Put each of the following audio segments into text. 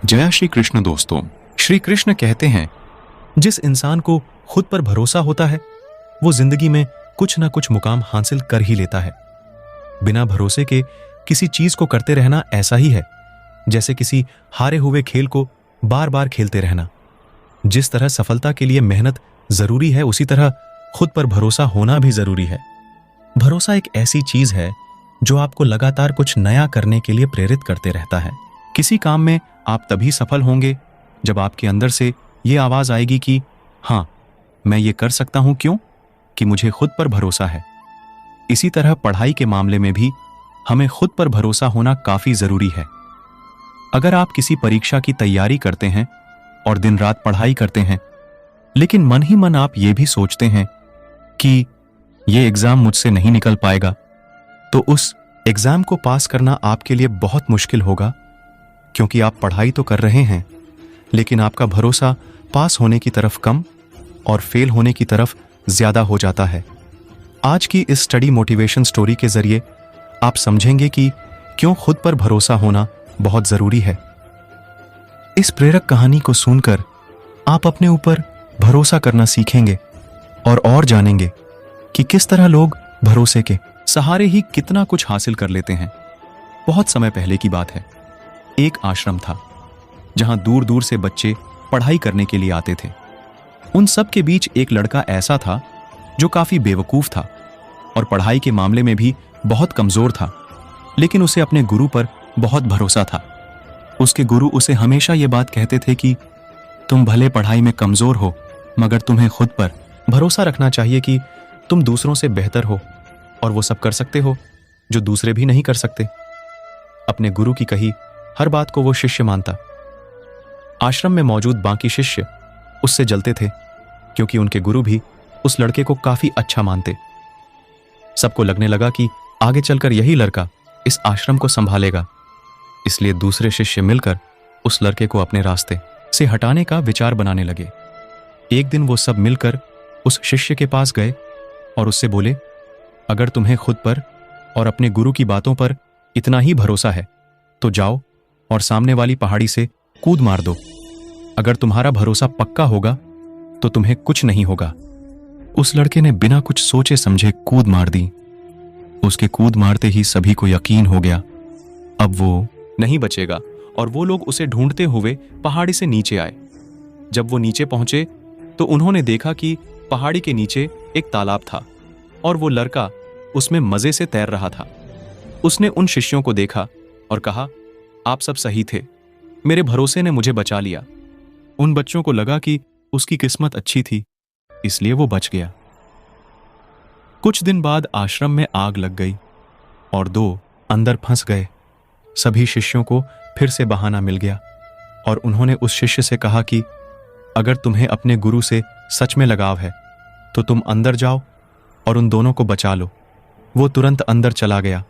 जय श्री कृष्ण दोस्तों। श्री कृष्ण कहते हैं, जिस इंसान को खुद पर भरोसा होता है वो जिंदगी में कुछ ना कुछ मुकाम हासिल कर ही लेता है। बिना भरोसे के किसी चीज को करते रहना ऐसा ही है जैसे किसी हारे हुए खेल को बार बार खेलते रहना। जिस तरह सफलता के लिए मेहनत जरूरी है उसी तरह खुद पर भरोसा होना भी जरूरी है। भरोसा एक ऐसी चीज है जो आपको लगातार कुछ नया करने के लिए प्रेरित करते रहता है। किसी काम में आप तभी सफल होंगे जब आपके अंदर से ये आवाज आएगी कि हाँ, मैं ये कर सकता हूं, क्यों कि मुझे खुद पर भरोसा है। इसी तरह पढ़ाई के मामले में भी हमें खुद पर भरोसा होना काफी जरूरी है। अगर आप किसी परीक्षा की तैयारी करते हैं और दिन रात पढ़ाई करते हैं, लेकिन मन ही मन आप ये भी सोचते हैं कि ये एग्जाम मुझसे नहीं निकल पाएगा, तो उस एग्जाम को पास करना आपके लिए बहुत मुश्किल होगा, क्योंकि आप पढ़ाई तो कर रहे हैं लेकिन आपका भरोसा पास होने की तरफ कम और फेल होने की तरफ ज्यादा हो जाता है। आज की इस स्टडी मोटिवेशन स्टोरी के जरिए आप समझेंगे कि क्यों खुद पर भरोसा होना बहुत जरूरी है। इस प्रेरक कहानी को सुनकर आप अपने ऊपर भरोसा करना सीखेंगे और जानेंगे कि किस तरह लोग भरोसे के सहारे ही कितना कुछ हासिल कर लेते हैं। बहुत समय पहले की बात है। एक आश्रम था जहां दूर दूर से बच्चे पढ़ाई करने के लिए आते थे। उन सब के बीच एक लड़का ऐसा था जो काफी बेवकूफ था और पढ़ाई के मामले में भी बहुत कमजोर था, लेकिन उसे अपने गुरु पर बहुत भरोसा था। उसके गुरु उसे हमेशा ये बात कहते थे कि तुम भले पढ़ाई में कमजोर हो, मगर तुम्हें खुद पर भरोसा रखना चाहिए कि तुम दूसरों से बेहतर हो और वो सब कर सकते हो जो दूसरे भी नहीं कर सकते। अपने गुरु की कही हर बात को वो शिष्य मानता। आश्रम में मौजूद बाकी शिष्य उससे जलते थे, क्योंकि उनके गुरु भी उस लड़के को काफी अच्छा मानते। सबको लगने लगा कि आगे चलकर यही लड़का इस आश्रम को संभालेगा, इसलिए दूसरे शिष्य मिलकर उस लड़के को अपने रास्ते से हटाने का विचार बनाने लगे। एक दिन वो सब मिलकर उस शिष्य के पास गए और उससे बोले, अगर तुम्हें खुद पर और अपने गुरु की बातों पर इतना ही भरोसा है तो जाओ और सामने वाली पहाड़ी से कूद मार दो। अगर तुम्हारा भरोसा पक्का होगा तो तुम्हें कुछ नहीं होगा। उस लड़के ने बिना कुछ सोचे समझे कूद मार दी। उसके कूद मारते ही सभी को यकीन हो गया अब वो नहीं बचेगा, और वो लोग उसे ढूंढते हुए पहाड़ी से नीचे आए। जब वो नीचे पहुंचे तो उन्होंने देखा कि पहाड़ी के नीचे एक तालाब था और वो लड़का उसमें मजे से तैर रहा था। उसने उन शिष्यों को देखा और कहा, आप सब सही थे, मेरे भरोसे ने मुझे बचा लिया। उन बच्चों को लगा कि उसकी किस्मत अच्छी थी, इसलिए वो बच गया। कुछ दिन बाद आश्रम में आग लग गई और 2 अंदर फंस गए। सभी शिष्यों को फिर से बहाना मिल गया और उन्होंने उस शिष्य से कहा कि अगर तुम्हें अपने गुरु से सच में लगाव है तो तुम अंदर जाओ और उन दोनों को बचा लो। वो तुरंत अंदर चला गया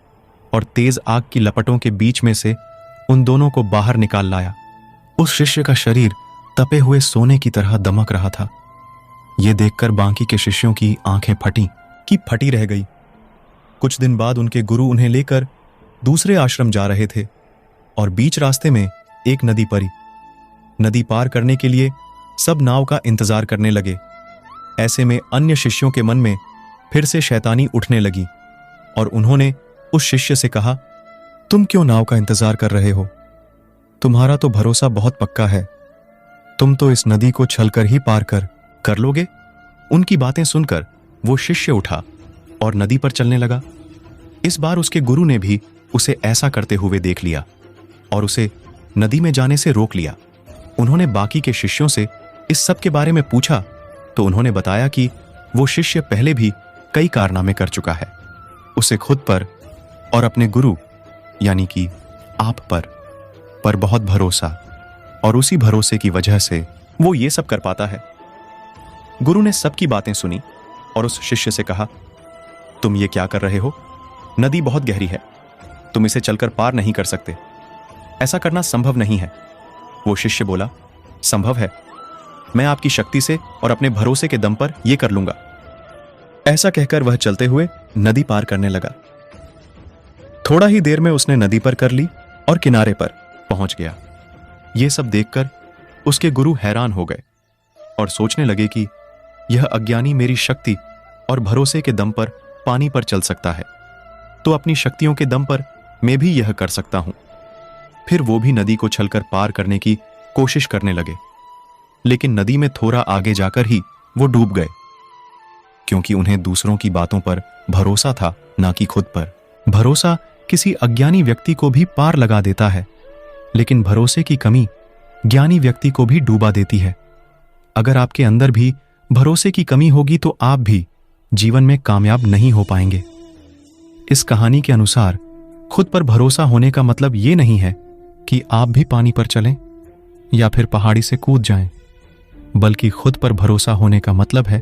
और तेज आग की लपटों के बीच में से उन दोनों को बाहर निकाल लाया। उस शिष्य का शरीर तपे हुए सोने की तरह दमक रहा था। यह देखकर बाकी के शिष्यों की आंखें फटी रह गई। कुछ दिन बाद उनके गुरु उन्हें लेकर दूसरे आश्रम जा रहे थे और बीच रास्ते में एक नदी पड़ी। नदी पार करने के लिए सब नाव का इंतजार करने लगे। ऐसे में अन्य शिष्यों के मन में फिर से शैतानी उठने लगी और उन्होंने उस शिष्य से कहा, तुम क्यों नाव का इंतजार कर रहे हो? तुम्हारा तो भरोसा बहुत पक्का है, तुम तो इस नदी को छलकर ही पार कर लोगे। उनकी बातें सुनकर वो शिष्य उठा और नदी पर चलने लगा। इस बार उसके गुरु ने भी उसे ऐसा करते हुए देख लिया और उसे नदी में जाने से रोक लिया। उन्होंने बाकी के शिष्यों से इस सब के बारे में पूछा तो उन्होंने बताया कि वो शिष्य पहले भी कई कारनामे कर चुका है। उसे खुद पर और अपने गुरु यानी कि आप पर बहुत भरोसा, और उसी भरोसे की वजह से वो ये सब कर पाता है। गुरु ने सबकी बातें सुनी और उस शिष्य से कहा, तुम ये क्या कर रहे हो? नदी बहुत गहरी है, तुम इसे चलकर पार नहीं कर सकते, ऐसा करना संभव नहीं है। वो शिष्य बोला, संभव है, मैं आपकी शक्ति से और अपने भरोसे के दम पर यह कर लूंगा। ऐसा कहकर वह चलते हुए नदी पार करने लगा। थोड़ा ही देर में उसने नदी पर कर ली और किनारे पर पहुंच गया। ये सब देखकर उसके गुरु हैरान हो गए और सोचने लगे कि यह अज्ञानी मेरी शक्ति और भरोसे के दम पर पानी पर चल सकता है, तो अपनी शक्तियों के दम पर मैं भी यह कर सकता हूं। फिर वो भी नदी को छलकर पार करने की कोशिश करने लगे, लेकिन नदी में थोड़ा आगे जाकर ही वो डूब गए, क्योंकि उन्हें दूसरों की बातों पर भरोसा था, ना कि खुद पर। भरोसा किसी अज्ञानी व्यक्ति को भी पार लगा देता है, लेकिन भरोसे की कमी ज्ञानी व्यक्ति को भी डूबा देती है। अगर आपके अंदर भी भरोसे की कमी होगी तो आप भी जीवन में कामयाब नहीं हो पाएंगे। इस कहानी के अनुसार खुद पर भरोसा होने का मतलब ये नहीं है कि आप भी पानी पर चलें या फिर पहाड़ी से कूद जाएं, बल्कि खुद पर भरोसा होने का मतलब है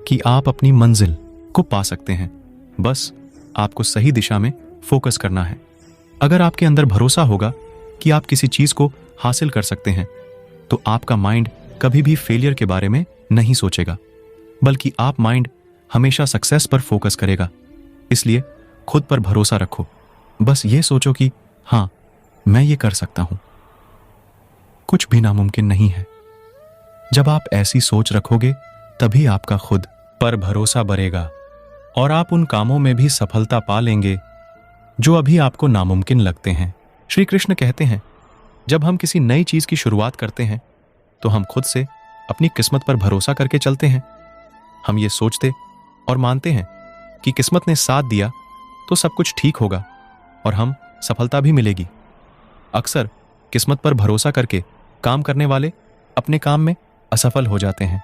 कि आप अपनी मंजिल को पा सकते हैं। बस आपको सही दिशा में फोकस करना है। अगर आपके अंदर भरोसा होगा कि आप किसी चीज को हासिल कर सकते हैं, तो आपका माइंड कभी भी फेलियर के बारे में नहीं सोचेगा, बल्कि आप माइंड हमेशा सक्सेस पर फोकस करेगा। इसलिए खुद पर भरोसा रखो। बस ये सोचो कि हाँ, मैं ये कर सकता हूं, कुछ भी नामुमकिन नहीं है। जब आप ऐसी सोच रखोगे तभी आपका खुद पर भरोसा बढ़ेगा और आप उन कामों में भी सफलता पा लेंगे जो अभी आपको नामुमकिन लगते हैं। श्री कृष्ण कहते हैं, जब हम किसी नई चीज की शुरुआत करते हैं तो हम खुद से अपनी किस्मत पर भरोसा करके चलते हैं। हम ये सोचते और मानते हैं कि किस्मत ने साथ दिया तो सब कुछ ठीक होगा और हम सफलता भी मिलेगी। अक्सर किस्मत पर भरोसा करके काम करने वाले अपने काम में असफल हो जाते हैं।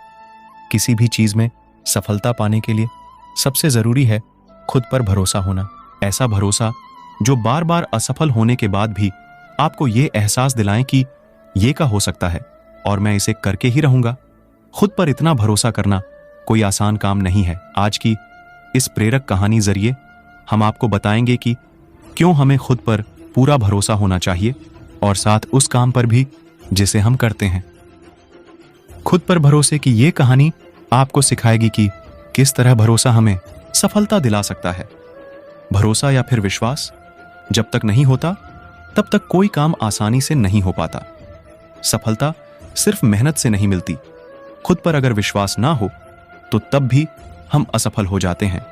किसी भी चीज में सफलता पाने के लिए सबसे जरूरी है खुद पर भरोसा होना। ऐसा भरोसा जो बार बार असफल होने के बाद भी आपको ये एहसास दिलाएं कि ये का हो सकता है और मैं इसे करके ही रहूंगा। खुद पर इतना भरोसा करना कोई आसान काम नहीं है। आज की इस प्रेरक कहानी जरिए हम आपको बताएंगे कि क्यों हमें खुद पर पूरा भरोसा होना चाहिए और साथ उस काम पर भी जिसे हम करते हैं। खुद पर भरोसे की ये कहानी आपको सिखाएगी कि किस तरह भरोसा हमें सफलता दिला सकता है। भरोसा या फिर विश्वास जब तक नहीं होता तब तक कोई काम आसानी से नहीं हो पाता। सफलता सिर्फ मेहनत से नहीं मिलती। खुद पर अगर विश्वास ना हो तो तब भी हम असफल हो जाते हैं।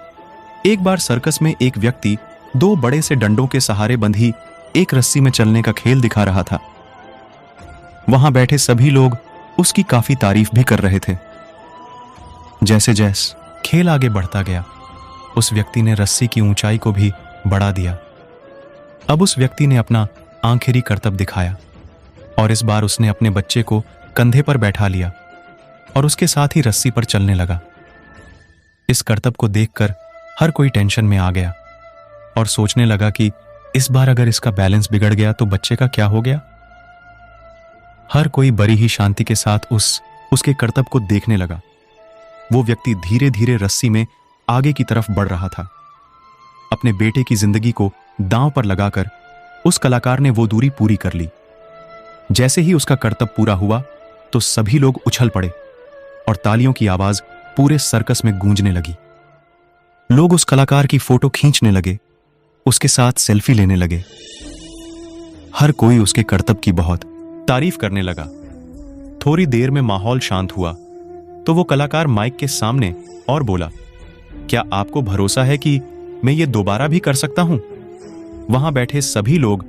एक बार सर्कस में एक व्यक्ति दो बड़े से डंडों के सहारे बंधी एक रस्सी में चलने का खेल दिखा रहा था। वहां बैठे सभी लोग उसकी काफी तारीफ भी कर रहे थे। जैसे जैसे खेल आगे बढ़ता गया, उस व्यक्ति ने रस्सी की ऊंचाई को भी बढ़ा दिया। अब उस व्यक्ति ने अपना आखिरी करतब दिखाया और इस बार उसने अपने बच्चे को कंधे पर बैठा लिया और उसके साथ ही रस्सी पर चलने लगा। इस करतब को देखकर हर कोई टेंशन में आ गया और सोचने लगा कि इस बार अगर इसका बैलेंस बिगड़ गया तो बच्चे का क्या हो गया। हर कोई बड़ी ही शांति के साथ उसके करतब को देखने लगा। वो व्यक्ति धीरे धीरे रस्सी में आगे की तरफ बढ़ रहा था। अपने बेटे की जिंदगी को दांव पर लगाकर उस कलाकार ने वो दूरी पूरी कर ली। जैसे ही उसका करतब पूरा हुआ तो सभी लोग उछल पड़े और तालियों की आवाज पूरे सर्कस में गूंजने लगी। लोग उस कलाकार की फोटो खींचने लगे, उसके साथ सेल्फी लेने लगे। हर कोई उसके करतब की बहुत तारीफ करने लगा। थोड़ी देर में माहौल शांत हुआ तो वो कलाकार माइक के सामने और बोला, क्या आपको भरोसा है कि मैं ये दोबारा भी कर सकता हूं? वहां बैठे सभी लोग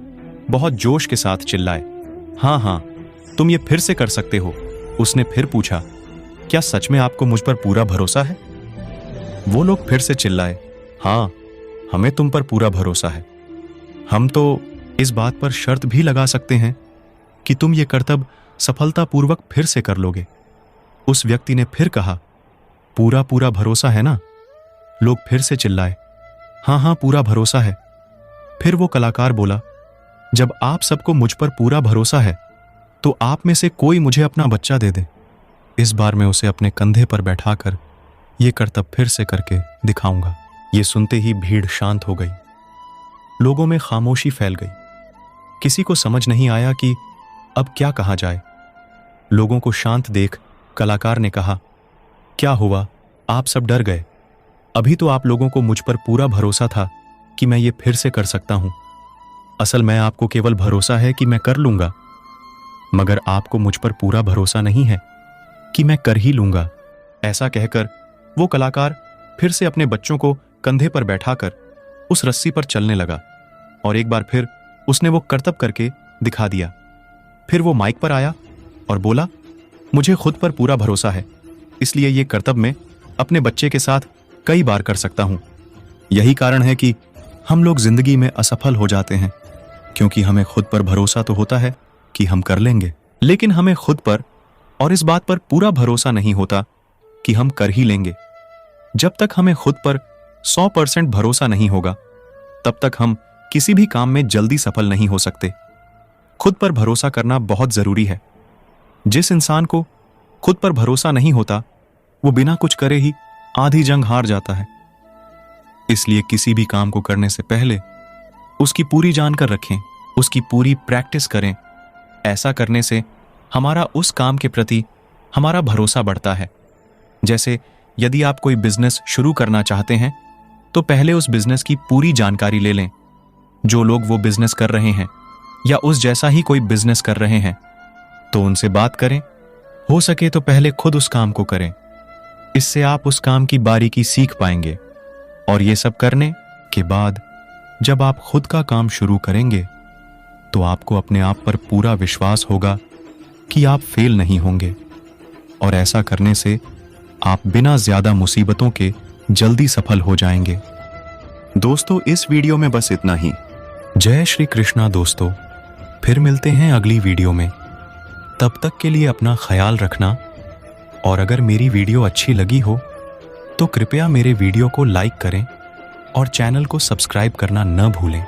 बहुत जोश के साथ चिल्लाए, हाँ हाँ, तुम ये फिर से कर सकते हो। उसने फिर पूछा, क्या सच में आपको मुझ पर पूरा भरोसा है? वो लोग फिर से चिल्लाए, हाँ, हमें तुम पर पूरा भरोसा है। हम तो इस बात पर शर्त भी लगा सकते हैं कि तुम ये करतब सफलतापूर्वक फिर से कर लोगे। उस व्यक्ति ने फिर कहा, पूरा पूरा भरोसा है ना? लोग फिर से चिल्लाए, हाँ हाँ, पूरा भरोसा है। फिर वो कलाकार बोला, जब आप सबको मुझ पर पूरा भरोसा है तो आप में से कोई मुझे अपना बच्चा दे दे। इस बार मैं उसे अपने कंधे पर बैठाकर ये करतब फिर से करके दिखाऊंगा। ये सुनते ही भीड़ शांत हो गई। लोगों में खामोशी फैल गई। किसी को समझ नहीं आया कि अब क्या कहा जाए। लोगों को शांत देख कलाकार ने कहा, क्या हुआ, आप सब डर गए? अभी तो आप लोगों को मुझ पर पूरा भरोसा था कि मैं ये फिर से कर सकता हूं। असल में आपको केवल भरोसा है कि मैं कर लूंगा। मगर आपको मुझ पर पूरा भरोसा नहीं है कि मैं कर ही लूंगा। ऐसा कहकर वो कलाकार फिर से अपने बच्चों को कंधे पर बैठाकर उस रस्सी पर चलने लगा और एक बार फिर उसने वो करतब करके दिखा दिया। फिर वो माइक पर आया और बोला, मुझे खुद पर पूरा भरोसा है, इसलिए ये करतब मैं अपने बच्चे के साथ कई बार कर सकता हूं। यही कारण है कि हम लोग जिंदगी में असफल हो जाते हैं, क्योंकि हमें खुद पर भरोसा तो होता है कि हम कर लेंगे, लेकिन हमें खुद पर और इस बात पर पूरा भरोसा नहीं होता कि हम कर ही लेंगे। जब तक हमें खुद पर 100% भरोसा नहीं होगा, तब तक हम किसी भी काम में जल्दी सफल नहीं हो सकते। खुद पर भरोसा करना बहुत जरूरी है। जिस इंसान को खुद पर भरोसा नहीं होता, वो बिना कुछ करे ही आधी जंग हार जाता है। इसलिए किसी भी काम को करने से पहले उसकी पूरी जानकर रखें, उसकी पूरी प्रैक्टिस करें। ऐसा करने से हमारा उस काम के प्रति हमारा भरोसा बढ़ता है। जैसे यदि आप कोई बिजनेस शुरू करना चाहते हैं, तो पहले उस बिजनेस की पूरी जानकारी ले लें। जो लोग वो बिजनेस कर रहे हैं या उस जैसा ही कोई बिजनेस कर रहे हैं, तो उनसे बात करें। हो सके तो पहले खुद उस काम को करें। इससे आप उस काम की बारीकी सीख पाएंगे और ये सब करने के बाद जब आप खुद का काम शुरू करेंगे, तो आपको अपने आप पर पूरा विश्वास होगा कि आप फेल नहीं होंगे। और ऐसा करने से आप बिना ज्यादा मुसीबतों के जल्दी सफल हो जाएंगे। दोस्तों, इस वीडियो में बस इतना ही। जय श्री कृष्णा दोस्तों, फिर मिलते हैं अगली वीडियो में। तब तक के लिए अपना ख्याल रखना और अगर मेरी वीडियो अच्छी लगी हो तो कृपया मेरे वीडियो को लाइक करें और चैनल को सब्सक्राइब करना न भूलें।